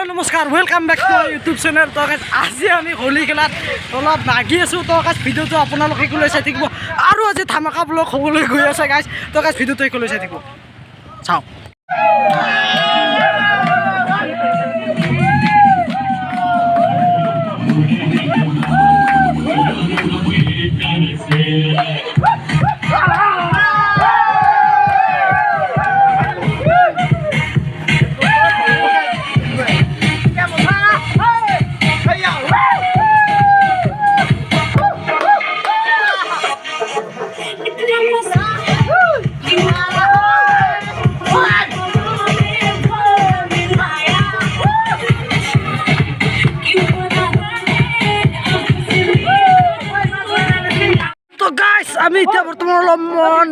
नमस्कार welcome back to our YouTube channel. तो guys आज आमी होली खेलात अलप भागी आছো। तो गाइस ভিডিওটো আপোনালোকে লৈ চাই থাকিব আৰু আজি ধামাকা ব্লগ হ'বলৈ গৈ আছে গাইস। তো গাইস ভিডিওটো লৈ চাই থাকিব চাও। আমি এতিয়া বৰ্তমান অলপ মন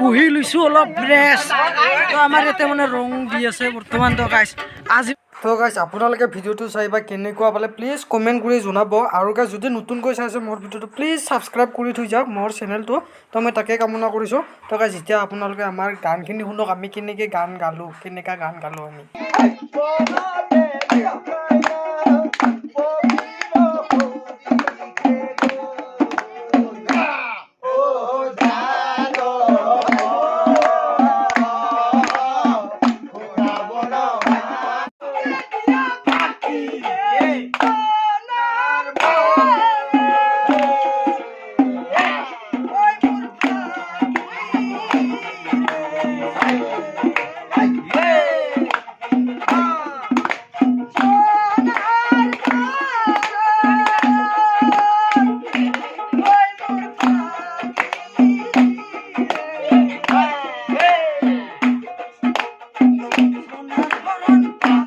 বহি লৈছো অলপ ফ্ৰেছ। তো আমাৰ ইয়াতে মানে ৰং দি আছে বৰ্তমান। তো গাইছ আজি তো গাইছ আপোনালোকে ভিডিওটো চাইবা কেনেকুৱা পালে প্লিজ কমেণ্ট কৰি জনাব। আৰু গাইছ যদি নতুনকৈ চাইছে মোৰ ভিডিওটো প্লিজ ছাবস্ক্ৰাইব কৰি থৈ যাওক মোৰ চেনেলটো। তো মই তাকে কামনা কৰিছোঁ। তো গাইছ এতিয়া আপোনালোকে আমাৰ গানখিনি শুনক, আমি কেনেকৈ গান গালোঁ, কেনেকুৱা গান গালোঁ আমি।